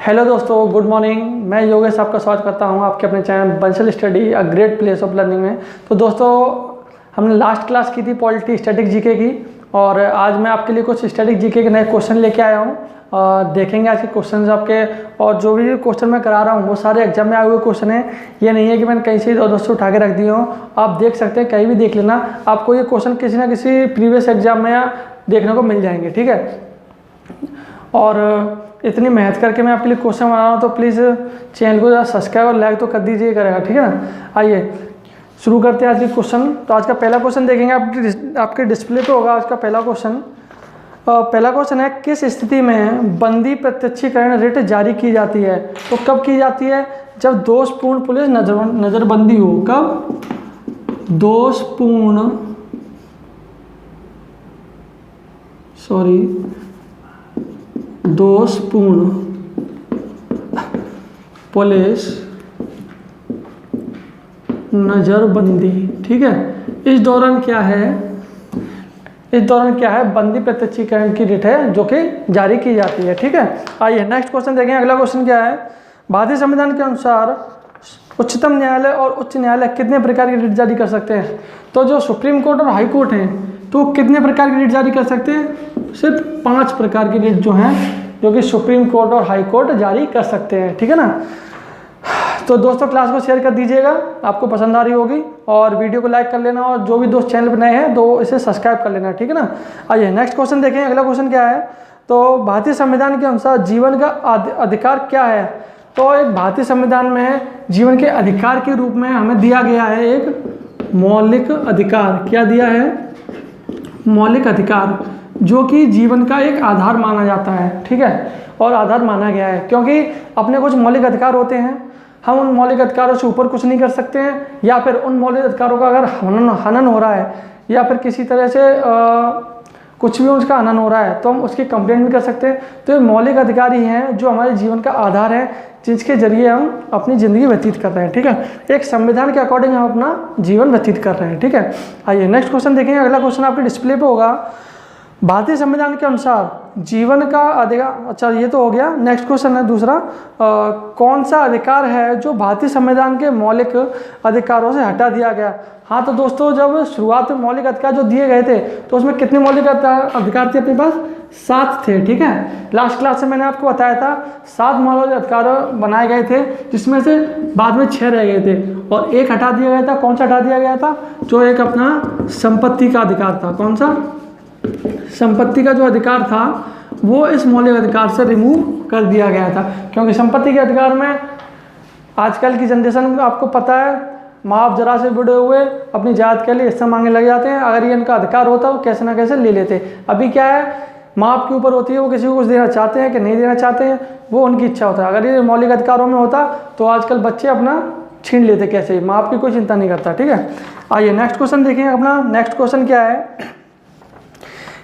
Hello दोस्तों, good morning. मैं योगेश आपका स्वागत करता हूं आपके अपने channel Bansal study a great place of learning में। तो दोस्तों, हमने लास्ट क्लास की थी पॉलिटी स्टैटिक जीके की, और आज मैं आपके लिए कुछ स्टैटिक जीके के नए क्वेश्चन लेके आया हूं। देखेंगे आज के क्वेश्चन आपके, और जो भी क्वेश्चन मैं करा रहा हूं वो सारे एग्जाम में आए हुए क्वेश्चन हैं। ये नहीं है कि मैंने कहीं से इधर से उठा के रख दिए हों। आप देख सकते हैं, कहीं भी देख लेना, आपको ये क्वेश्चन किसी ना किसी प्रीवियस एग्जाम में देखने को मिल जाएंगे। ठीक है, और इतनी मेहनत करके मैं आपके लिए क्वेश्चन बना रहा हूँ, तो प्लीज़ चैनल को ज़रा सब्सक्राइब और लाइक तो कर दीजिए करेगा। ठीक है ना। आइए शुरू करते हैं आज के क्वेश्चन। तो आज का पहला क्वेश्चन देखेंगे, आपके डिस्प्ले पे होगा आज का पहला क्वेश्चन। पहला क्वेश्चन है, किस स्थिति में बंदी प्रत्यक्षीकरण रिट जारी की जाती है? तो कब की जाती है? जब दोषपूर्ण पुलिस नज़रबंदी हो। कब? दोषपूर्ण पुलिस नज़रबंदी। ठीक है, इस दौरान क्या है? बंदी प्रत्यक्षीकरण की रिट है जो कि जारी की जाती है। ठीक है, आइए नेक्स्ट क्वेश्चन देखें। अगला क्वेश्चन क्या है? भारतीय संविधान के अनुसार उच्चतम न्यायालय और उच्च न्यायालय कितने प्रकार की रिट जारी कर सकते हैं? तो जो सुप्रीम कोर्ट और हाई कोर्ट हैं, तो कितने प्रकार की रिट जारी कर सकते हैं? सिर्फ 5 प्रकार की रिट जो हैं, जो कि सुप्रीम कोर्ट और हाई कोर्ट जारी कर सकते हैं। ठीक है ना। तो दोस्तों, क्लास को शेयर कर दीजिएगा, आपको पसंद आ रही होगी, और वीडियो को लाइक कर लेना, और जो भी दोस्त चैनल पर नए हैं तो इसे सब्सक्राइब कर लेना। ठीक है ना। आइए नेक्स्ट क्वेश्चन देखें। अगला क्वेश्चन क्या है? तो भारतीय संविधान के अनुसार जीवन का अधिकार क्या है? तो एक भारतीय संविधान में जीवन के अधिकार के रूप में हमें दिया गया है एक मौलिक अधिकार। क्या दिया है? मौलिक अधिकार, जो कि जीवन का एक आधार माना जाता है। ठीक है, और आधार माना गया है क्योंकि अपने कुछ मौलिक अधिकार होते हैं, हम उन मौलिक अधिकारों से ऊपर कुछ नहीं कर सकते हैं, या फिर उन मौलिक अधिकारों का अगर हनन हो रहा है, या फिर किसी तरह से कुछ भी उसका हनन हो रहा है, तो हम उसकी कंप्लेंट भी कर सकते हैं। तो ये मौलिक अधिकार ही हैं जो हमारे जीवन का आधार है, जिसके जरिए हम अपनी ज़िंदगी व्यतीत कर रहे हैं। ठीक है, एक संविधान के अकॉर्डिंग हम अपना जीवन व्यतीत कर रहे हैं। ठीक है, आइए नेक्स्ट क्वेश्चन देखेंगे। अगला क्वेश्चन आपके डिस्प्ले पे होगा। भारतीय संविधान के अनुसार जीवन का अधिकार, अच्छा ये तो हो गया। नेक्स्ट क्वेश्चन है दूसरा, कौन सा अधिकार है जो भारतीय संविधान के मौलिक अधिकारों से हटा दिया गया? हाँ, तो दोस्तों, जब शुरुआत में मौलिक अधिकार जो दिए गए थे, तो उसमें कितने मौलिक अधिकार थे अपने पास? 7 थे। ठीक है, लास्ट क्लास में मैंने आपको बताया था 7 मौलिक अधिकार बनाए गए थे, जिसमें से बाद में 6 रह गए थे, और एक हटा दिया गया था। कौन सा हटा दिया गया था? जो एक अपना संपत्ति का अधिकार था। कौन सा? संपत्ति का जो अधिकार था वो इस मौलिक अधिकार से रिमूव कर दिया गया था, क्योंकि संपत्ति के अधिकार में आजकल की जनरेशन, आपको पता है, माँ बाप जरा से बूढ़े हुए अपनी जात के लिए हिस्सा मांगने लग जाते हैं। अगर ये इनका अधिकार होता वो कैसे ना कैसे ले लेते। अभी क्या है, माँ बाप के ऊपर होती है, वो किसी को कुछ देना चाहते हैं कि नहीं देना चाहते हैं, वो उनकी इच्छा होता है। अगर ये मौलिक अधिकारों में होता तो आजकल बच्चे अपना छीन लेते कैसे ही, माँ बाप की कोई चिंता नहीं करता। ठीक है, आइए नेक्स्ट क्वेश्चन देखें। अपना नेक्स्ट क्वेश्चन क्या है?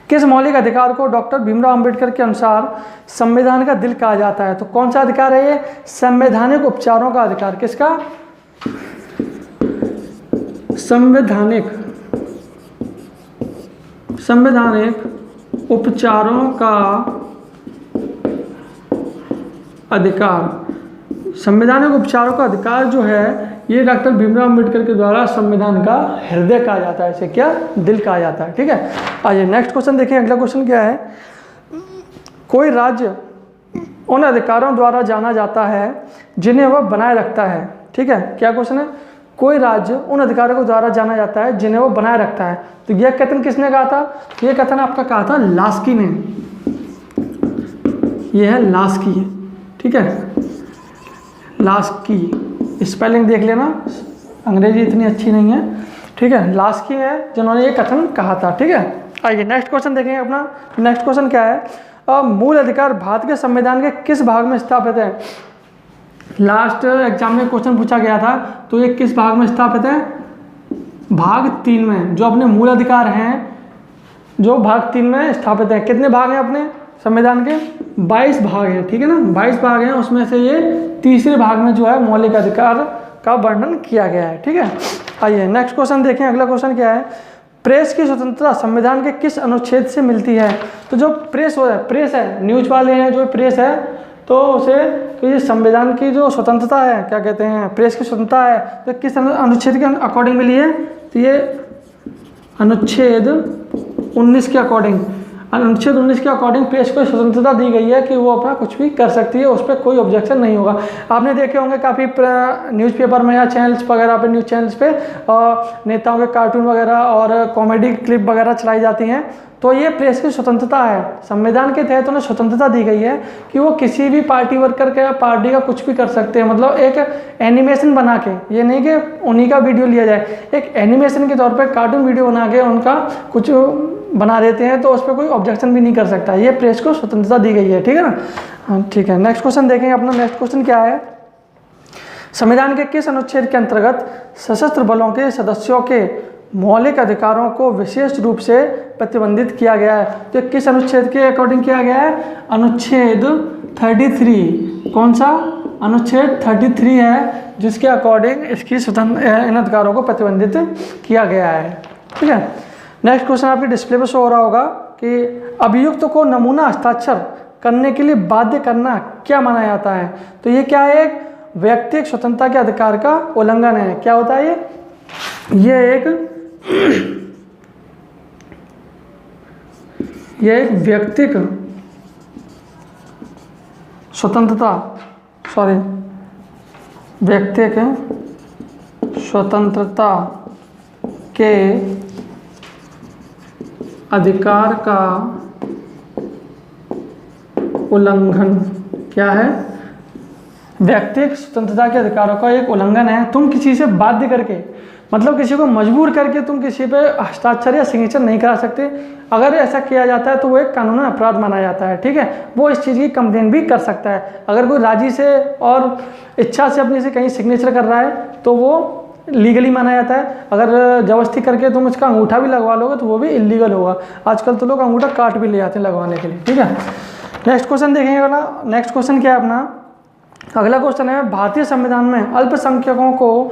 किस मौलिक अधिकार को डॉक्टर भीमराव अंबेडकर के अनुसार संविधान का दिल कहा जाता है? तो कौन सा अधिकार है ये? संवैधानिक उपचारों का अधिकार। किसका? संवैधानिक उपचारों का अधिकार। संवैधानिक उपचारों का अधिकार जो है, ये डॉक्टर भीमराव अंबेडकर के द्वारा संविधान का हृदय कहा जाता है। इसे क्या? दिल कहा जाता है। ठीक है, आइए नेक्स्ट क्वेश्चन देखें। अगला क्वेश्चन क्या है? कोई राज्य उन अधिकारों द्वारा जाना जाता है जिन्हें वह बनाए रखता है। ठीक है, क्या क्वेश्चन है? कोई राज्य उन अधिकारों के द्वारा जाना जाता है जिन्हें वो बनाए रखता है। तो यह कथन किसने कहा था? यह कथन आपका कहा था लास्की ने। यह है लास्की। ठीक है, लास्की, स्पेलिंग देख लेना, अंग्रेजी इतनी अच्छी नहीं है। ठीक है, लास्की है जिन्होंने ये कथन कहा था। ठीक है, आइए नेक्स्ट क्वेश्चन देखेंगे। अपना नेक्स्ट क्वेश्चन क्या है? मूल अधिकार भारत के संविधान के किस भाग में स्थापित है? लास्ट एग्जाम में क्वेश्चन पूछा गया था, तो ये किस भाग में स्थापित है? भाग 3 में। जो अपने मूल अधिकार हैं, जो भाग 3 में स्थापित है। कितने भाग हैं अपने संविधान के? 22 भाग हैं। ठीक है ना, 22 भाग हैं, उसमें से ये तीसरे भाग में जो है मौलिक अधिकार का वर्णन किया गया है। ठीक है, आइए नेक्स्ट क्वेश्चन देखें। अगला क्वेश्चन क्या है? प्रेस की स्वतंत्रता संविधान के किस अनुच्छेद से मिलती है? तो जो प्रेस हो है, प्रेस है, न्यूज वाले हैं, जो प्रेस है, तो उसे तो ये संविधान की जो स्वतंत्रता है, क्या कहते हैं, प्रेस की स्वतंत्रता है, तो किस अनुच्छेद के अकॉर्डिंग मिली है? तो ये अनुच्छेद 19 के अकॉर्डिंग, अनुच्छेद 19 के अकॉर्डिंग प्रेस को स्वतंत्रता दी गई है कि वो अपना कुछ भी कर सकती है, उस पर कोई ऑब्जेक्शन नहीं होगा। आपने देखे होंगे काफ़ी न्यूज़पेपर में या चैनल्स वगैरह पे, न्यूज़ चैनल्स पे नेताओं के कार्टून वगैरह और कॉमेडी क्लिप वगैरह चलाई जाती हैं। तो ये प्रेस की स्वतंत्रता है, संविधान के तहत उन्हें स्वतंत्रता दी गई है कि वो किसी भी पार्टी वर्कर का या पार्टी का कुछ भी कर सकते हैं। मतलब एक एनिमेशन बना के, ये नहीं कि उन्हीं का वीडियो लिया जाए, एक एनिमेशन के तौर पे कार्टून वीडियो बना के उनका कुछ बना देते हैं, तो उस पर कोई ऑब्जेक्शन भी नहीं कर सकता। ये प्रेस को स्वतंत्रता दी गई है, ठीक है ना। हाँ ठीक है, नेक्स्ट क्वेश्चन देखेंगे अपना। नेक्स्ट क्वेश्चन क्या है? संविधान के किस अनुच्छेद के अंतर्गत सशस्त्र बलों के सदस्यों के मौलिक अधिकारों को विशेष रूप से प्रतिबंधित किया गया है? तो किस अनुच्छेद के अकॉर्डिंग किया गया है? अनुच्छेद 33। कौन सा? अनुच्छेद 33 है, जिसके अकॉर्डिंग इसकी स्वतंत्र इन अधिकारों को प्रतिबंधित किया गया है, ठीक है। नेक्स्ट क्वेश्चन आपके डिस्प्ले पर शो हो रहा होगा कि अभियुक्त को नमूना हस्ताक्षर करने के लिए बाध्य करना क्या माना जाता है? तो ये क्या है? एक व्यक्तिगत स्वतंत्रता के अधिकार का उल्लंघन है। क्या होता है ये एक व्यक्तिगत स्वतंत्रता, व्यक्तिगत स्वतंत्रता के अधिकार का उल्लंघन। क्या है? व्यक्तिगत स्वतंत्रता के अधिकारों का एक उल्लंघन है। तुम किसी से बाध्य करके, मतलब किसी को मजबूर करके तुम किसी पे हस्ताक्षर या सिग्नेचर नहीं करा सकते। अगर ऐसा किया जाता है तो वो एक कानूनी अपराध माना जाता है, ठीक है। वो इस चीज़ की कंप्लेन भी कर सकता है। अगर कोई राजी से और इच्छा से अपने से कहीं सिग्नेचर कर रहा है तो वो लीगली माना जाता है। अगर जबरदस्ती करके तुम इसका अंगूठा भी लगवा लोगे तो वो भी इलीगल होगा। आजकल तो लोग अंगूठा काट भी ले जाते हैं लगवाने के लिए, ठीक है। नेक्स्ट क्वेश्चन देखेंगे वाला। नेक्स्ट क्वेश्चन क्या है अपना? अगला क्वेश्चन है, भारतीय संविधान में अल्पसंख्यकों को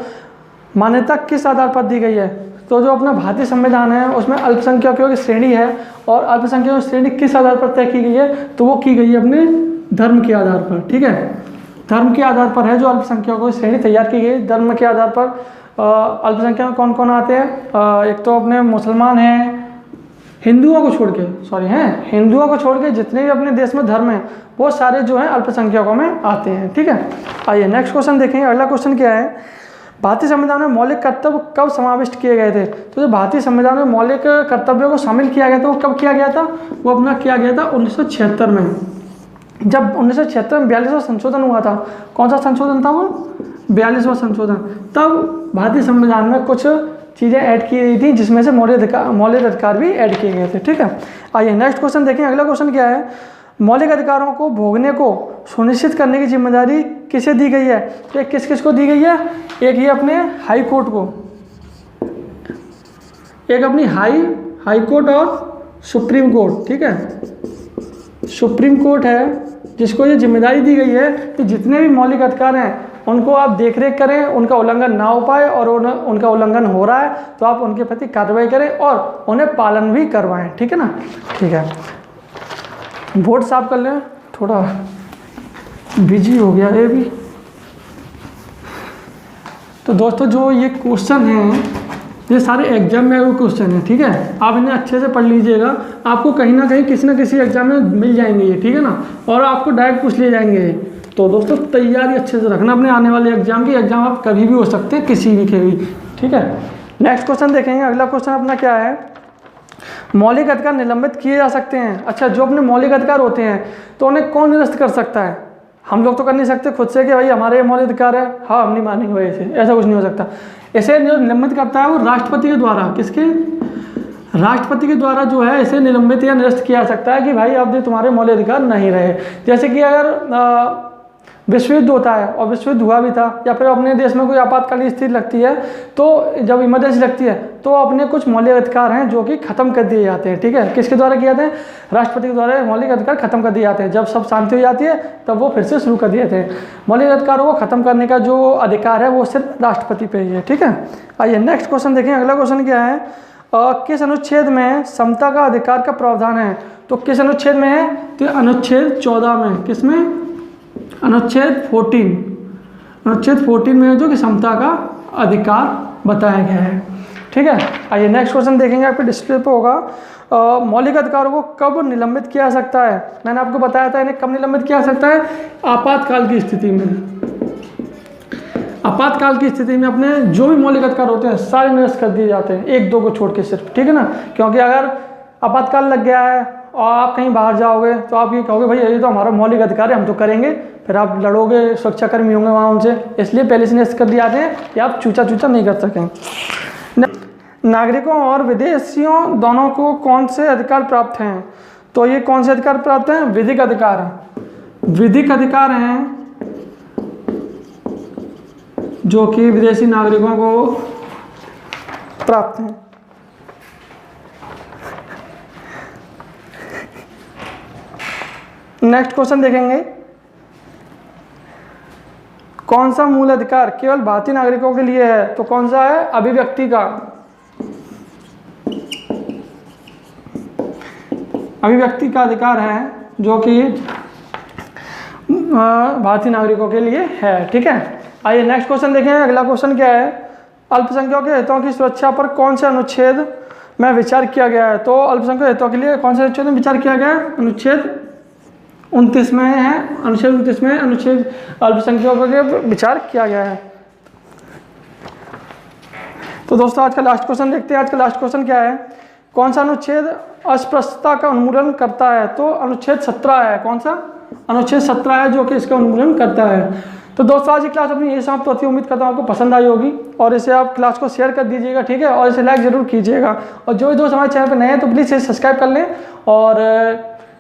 मान्यता किस आधार पर दी गई है? तो जो अपना भारतीय संविधान है उसमें अल्पसंख्यकों की श्रेणी है, और अल्पसंख्यकों की श्रेणी किस आधार पर तय की गई है? तो वो की गई है अपने धर्म के आधार पर, ठीक है। धर्म के आधार पर है जो अल्पसंख्यकों की श्रेणी तैयार की गई। धर्म के आधार पर अल्पसंख्यक में कौन कौन आते हैं? एक तो अपने मुसलमान हैं, हिंदुओं को छोड़ के, हिंदुओं को छोड़ के जितने भी अपने देश में धर्म हैं वो सारे जो हैं अल्पसंख्यकों में आते हैं, ठीक है। आइए नेक्स्ट क्वेश्चन देखेंगे। अगला क्वेश्चन क्या है? भारतीय संविधान में मौलिक कर्तव्य कब समाविष्ट किए गए थे? तो जो भारतीय संविधान में मौलिक कर्तव्यों को शामिल किया गया था वो कब किया गया था? वो अपना किया गया था 1976 में। जब 1976 में 42वां संशोधन हुआ था। कौन सा संशोधन था वो? 42वां संशोधन। तब भारतीय संविधान में कुछ चीज़ें ऐड की गई थी जिसमें से मौलिक अधिकार भी ऐड किए गए थे, ठीक है। आइए नेक्स्ट क्वेश्चन देखें। अगला क्वेश्चन क्या है? मौलिक अधिकारों को भोगने को सुनिश्चित करने की जिम्मेदारी किसे दी गई है? तो किस किस को दी गई है? एक ये अपने हाई कोर्ट को, एक अपनी हाई कोर्ट और सुप्रीम कोर्ट, ठीक है। सुप्रीम कोर्ट है जिसको ये जिम्मेदारी दी गई है कि जितने भी मौलिक अधिकार हैं उनको आप देखरेख करें, उनका उल्लंघन ना हो पाए, और उनका उल्लंघन हो रहा है तो आप उनके प्रति कार्रवाई करें और उन्हें पालन भी करवाएं, ठीक है ना। ठीक है, बोर्ड साफ कर लें, थोड़ा बिजी हो गया ये भी। तो दोस्तों जो ये क्वेश्चन हैं ये सारे एग्जाम में वो क्वेश्चन है, ठीक है। आप इन्हें अच्छे से पढ़ लीजिएगा, आपको कहीं ना कहीं किसी न किसी एग्जाम में मिल जाएंगे ये, ठीक है ना, और आपको डायरेक्ट पूछ लिए जाएंगे। तो दोस्तों तैयारी अच्छे से रखना अपने आने वाले एग्जाम की। एग्जाम आप कभी भी हो सकते हैं, किसी भी के भी, ठीक है। नेक्स्ट क्वेश्चन देखेंगे। अगला क्वेश्चन अपना क्या है? मौलिक अधिकार निलंबित किए जा सकते हैं। अच्छा, जो अपने मौलिक अधिकार होते हैं तो उन्हें कौन निरस्त कर सकता है? हम लोग तो कर नहीं सकते खुद से कि भाई हमारे ये मौलिक अधिकार है, हाँ हम नहीं मानेंगे भाई, ऐसा कुछ नहीं हो सकता। इसे जो निलंबित करता है वो राष्ट्रपति के द्वारा, किसके? राष्ट्रपति के द्वारा जो है इसे निलंबित या निरस्त किया जा सकता है कि भाई अब तुम्हारे मौलिक अधिकार नहीं रहे। जैसे कि अगर विश्व युद्ध होता है, और विश्व युद्ध हुआ भी था, या फिर अपने देश में कोई आपातकालीन स्थिति लगती है, तो जब इमरजेंसी लगती है तो अपने कुछ मौलिक अधिकार हैं जो कि खत्म कर दिए जाते हैं, ठीक है। किसके द्वारा किए जाते हैं? राष्ट्रपति के द्वारा मौलिक अधिकार खत्म कर दिए जाते हैं। जब सब शांति हो जाती है तब वो फिर से शुरू कर दिए जाते हैं। मौलिक अधिकारों को खत्म करने का जो अधिकार है वो सिर्फ राष्ट्रपति पे ही है, ठीक है। आइए नेक्स्ट क्वेश्चन देखें। अगला क्वेश्चन क्या है? किस अनुच्छेद में समता का अधिकार का प्रावधान है? तो किस अनुच्छेद में है? तो अनुच्छेद 14 में। किस में? अनुच्छेद 14 में जो कि समता का अधिकार बताया गया है। ठीक है, आइए नेक्स्ट क्वेश्चन देखेंगे, आपके डिस्प्ले पे होगा। मौलिक अधिकारों को कब निलंबित किया जा सकता है? मैंने आपको बताया था इन्हें कब निलंबित किया जा सकता है, आपातकाल की स्थिति में। आपातकाल की स्थिति में अपने जो भी मौलिक अधिकार होते हैं सारे निरस्त कर दिए जाते हैं, एक दो को छोड़ के सिर्फ, ठीक है ना। क्योंकि अगर आपातकाल लग गया है और आप कहीं बाहर जाओगे तो आप ये कहोगे भाई ये तो हमारा मौलिक अधिकार है, हम तो करेंगे, फिर आप लड़ोगे, सुरक्षाकर्मी होंगे वहाँ उनसे, इसलिए पहले से निरस्त कर दिए जाते हैं कि आप चूचा नहीं कर सकें। नागरिकों और विदेशियों दोनों को कौन से अधिकार प्राप्त हैं? तो ये कौन से अधिकार प्राप्त हैं? विधिक अधिकार हैं। विधिक अधिकार हैं जो कि विदेशी नागरिकों को प्राप्त हैं। नेक्स्ट क्वेश्चन देखेंगे, कौन सा मूल अधिकार केवल भारतीय नागरिकों के लिए है? तो कौन सा है? अभिव्यक्ति का। अभिव्यक्ति का अधिकार है जो कि भारतीय नागरिकों के लिए है। ठीक है, आइए नेक्स्ट क्वेश्चन देखें। अगला क्वेश्चन क्या है, अल्पसंख्यकों के हितों की सुरक्षा पर कौन से अनुच्छेद में विचार किया गया है? तो अल्पसंख्यक हितों के लिए कौन से अनुच्छेद में विचार किया गया है? अनुच्छेद 29 में है। अनुच्छेद 29 में अनुच्छेद अल्पसंख्यकों के विचार किया गया है। तो दोस्तों आज का लास्ट क्वेश्चन देखते हैं। आज का लास्ट क्वेश्चन क्या है, कौन सा अनुच्छेद अस्पृश्यता का उन्मूलन करता है? तो अनुच्छेद 17 है। कौन सा? अनुच्छेद 17 है जो कि इसका उन्मूलन करता है। तो दोस्तों आज की क्लास अपनी ये समाप्त होती है। उम्मीद करता हूँ आपको पसंद आई होगी और इसे आप क्लास को शेयर कर दीजिएगा, ठीक है, और इसे लाइक ज़रूर कीजिएगा। और जो भी दोस्त हमारे चैनल पर नए हैं तो प्लीज़ इसे सब्सक्राइब कर लें और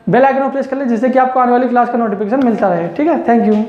बेल आइकन को प्रेस कर लें जिससे कि आपको आने वाली क्लास का नोटिफिकेशन मिलता रहे। ठीक है, थैंक यू।